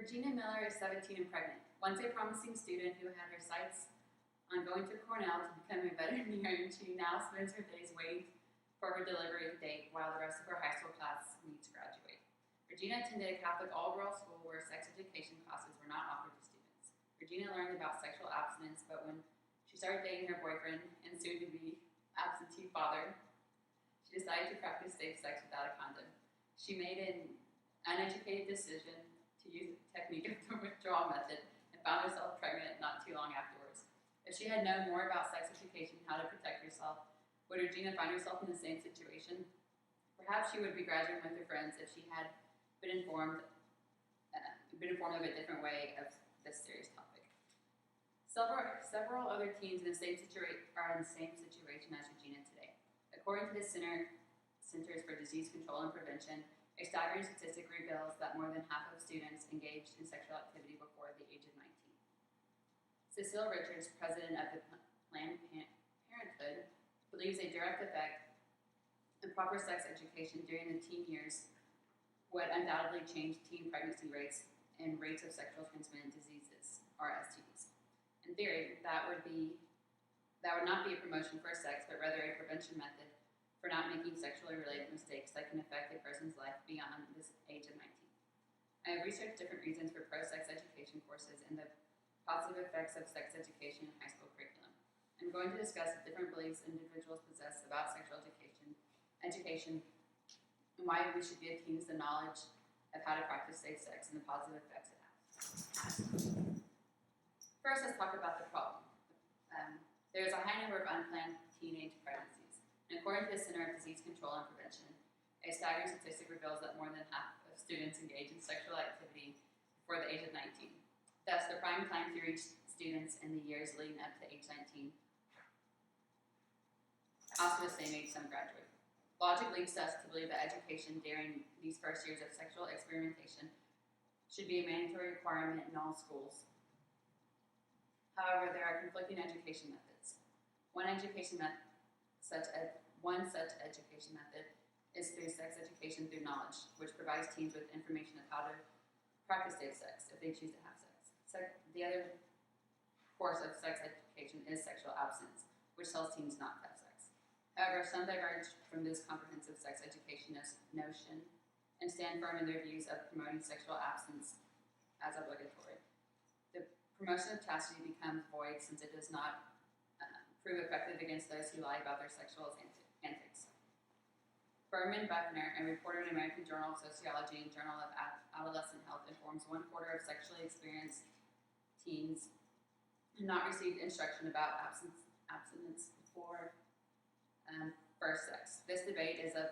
Regina Miller is 17 and pregnant. Once a promising student who had her sights on going to Cornell to become a veterinarian, she now spends her days waiting for her delivery date while the rest of her high school class meets to graduate. Regina attended a Catholic all-girls school where sex education classes were not offered to students. Regina learned about sexual abstinence, but when she started dating her boyfriend and soon-to-be absentee father, she decided to practice safe sex without a condom. She made an uneducated decision to use the technique of the withdrawal method and found herself pregnant not too long afterwards. If she had known more about sex education and how to protect herself, would Regina find herself in the same situation? Perhaps she would be graduating with her friends if she had been informed of a different way of this serious topic. Several other teens in the same are in the same situation as Regina today. According to the Centers for Disease Control and Prevention, a staggering statistic reveals that more than half of students engaged in sexual activity before the age of 19. Cecile Richards, president of the Planned Parenthood, believes a direct effect of proper sex education during the teen years would undoubtedly change teen pregnancy rates and rates of sexually transmitted diseases, or STDs. In theory, that would not be a promotion for sex, but rather a prevention method for not making sexually related mistakes that can affect a person's life beyond this age of 19. I have researched different reasons for pro-sex education courses and the positive effects of sex education in high school curriculum. I'm going to discuss the different beliefs individuals possess about sexual education, and why we should give teens the knowledge of how to practice safe sex and the positive effects it has. First, let's talk about the problem. There is a high number of unplanned teenage pregnancies, and according to the Center of Disease Control and Prevention, a staggering statistic reveals that more than half of students engage in sexual activity before the age of 19. Thus, the prime time to reach students in the years leading up to age 19, also the same age some graduate. Logic leads us to believe that education during these first years of sexual experimentation should be a mandatory requirement in all schools. However, there are conflicting education methods. One such education method is through sex education through knowledge, which provides teens with information of how to practice safe sex if they choose to have sex. The other course of sex education is sexual abstinence, which tells teens not to have sex. However, some diverge from this comprehensive sex education notion and stand firm in their views of promoting sexual abstinence as obligatory. The promotion of chastity becomes void since it does not prove effective against those who lie about their sexual antics. Berman Buckner, a reporter in American Journal of Sociology and Journal of Adolescent Health, informs 1/4 of sexually experienced teens have not received instruction about abstinence before first sex. This debate is of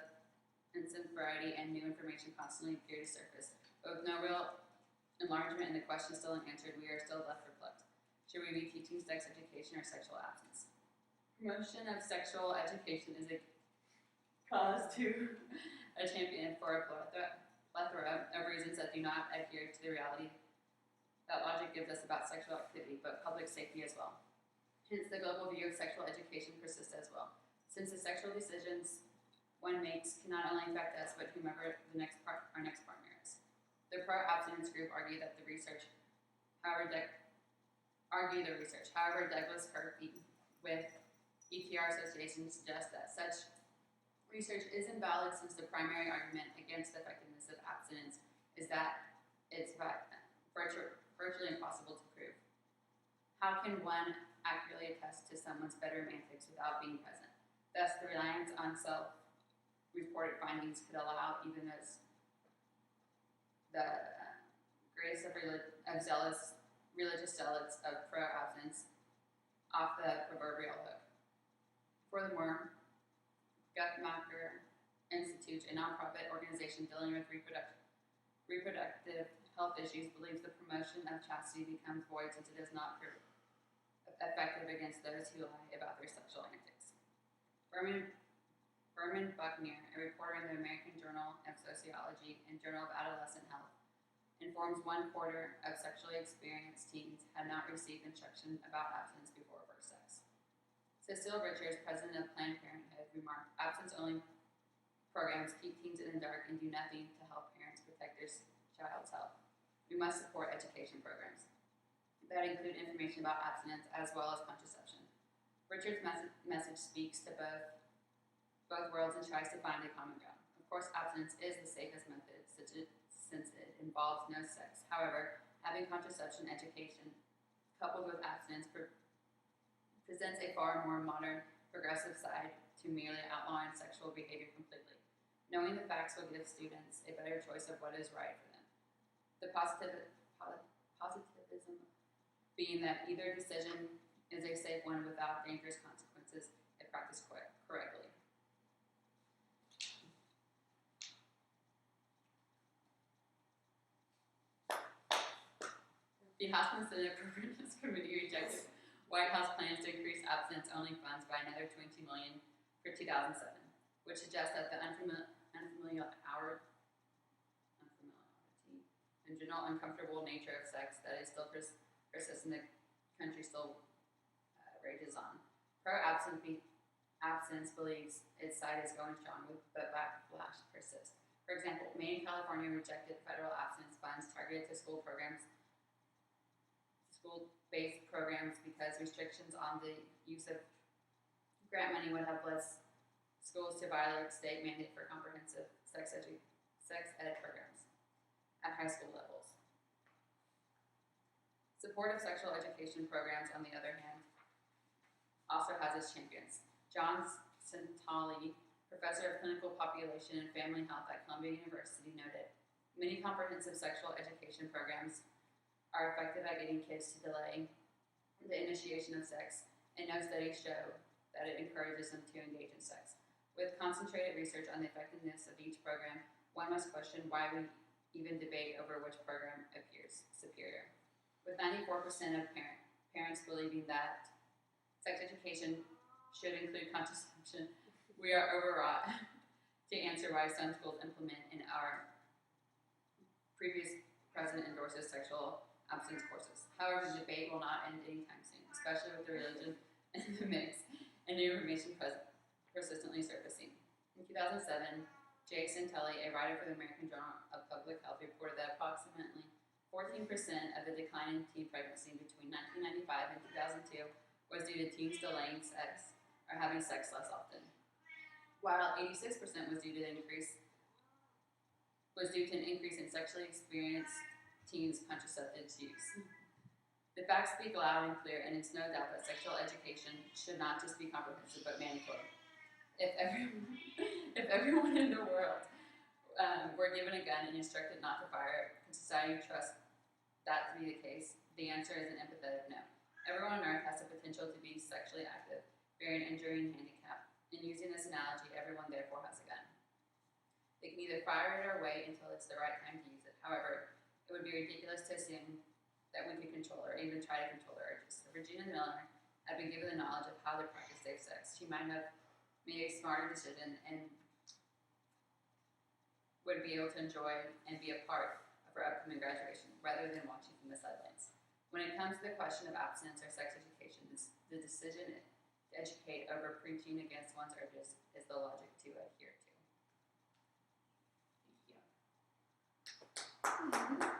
instant variety and new information constantly appear to surface, but with no real enlargement and the question still unanswered, we are still left perplexed. Should we be teaching sex education or sexual abstinence? Promotion of sexual education is a cause to a champion for a plethora of reasons that do not adhere to the reality that logic gives us about sexual activity, but public safety as well. Hence, the global view of sexual education persists as well, since the sexual decisions one makes can not only affect us, but whomever our next partner is. The pro-abstinence group argue the research. However, Douglas Herpy with EPR Association suggests that such research is invalid since the primary argument against the effectiveness of abstinence is that it's virtually impossible to prove. How can one accurately attest to someone's bedroom antics without being present? Thus, the reliance on self-reported findings could allow even those the greatest of religious zealots of pro-abstinence off the proverbial hook. Furthermore, Guttmacher Institute, a nonprofit organization dealing with reproductive health issues, believes the promotion of chastity becomes void since it is not effective against those who lie about their sexual antics. Berman Buckner, a reporter in the American Journal of Sociology and Journal of Adolescent Health, informs 1/4 of sexually experienced teens had not received instruction about abstinence before first sex. Cecile Richards, president of Planned Parenthood, remarked, abstinence-only programs keep teens in the dark and do nothing to help parents protect their child's health. We must support education programs that include information about abstinence as well as contraception. Richard's message speaks to both worlds and tries to find a common ground. Of course, abstinence is the safest method since it involves no sex. However, having contraception education coupled with abstinence presents a far more modern, progressive side to merely outlawing sexual behavior completely. Knowing the facts will give students a better choice of what is right for them. The positivism being that either decision is a safe one without dangerous consequences if practiced correctly. The House Senate Appropriations Committee rejected White House plans to increase abstinence-only funds by another $20 million for 2007, which suggests that the unfamiliarity and general uncomfortable nature of sex that is still persists in the country still rages on. Pro-abstinence believes its side is going strong, but backlash persists. For example, Maine and California rejected federal abstinence funds targeted to school-based programs because restrictions on the use of grant money would have led schools to violate state mandate for comprehensive sex ed programs at high school levels. Support of sexual education programs, on the other hand, also has its champions. John Santali, professor of clinical population and family health at Columbia University, noted, many comprehensive sexual education programs are effective at getting kids to delay the initiation of sex, and no studies show that it encourages them to engage in sex. With concentrated research on the effectiveness of each program, one must question why we even debate over which program appears superior. With 94% of parents believing that sex education should include contraception, we are overwrought to answer why some schools implement in our previous president endorses sexual abstinence courses. However, the debate will not end anytime soon, especially with the religion in the mix and new information persistently surfacing. In 2007, Jay Santelli, a writer for the American Journal of Public Health, reported that approximately 14% of the decline in teen pregnancy between 1995 and 2002 was due to teens delaying sex or having sex less often, while 86% was due to an increase in sexually experienced teens' contraceptive use. The facts speak loud and clear, and it's no doubt that sexual education should not just be comprehensive but mandatory. If everyone in the world were given a gun and instructed not to fire, could society trust that to be the case? The answer is an empathetic no. Everyone on Earth has the potential to be sexually active, bearing an injury and handicap. In using this analogy, everyone therefore has a gun. They can either fire it or wait until it's the right time to use it. However, it would be ridiculous to assume that we could control or even try to control their urges. If Regina Miller had been given the knowledge of how to practice safe sex, she might have made a smarter decision and would be able to enjoy and be a part of her upcoming graduation, rather than watching from the sidelines. When it comes to the question of abstinence or sex education, the decision to educate over preaching against one's urges is the logic to adhere to. Thank you.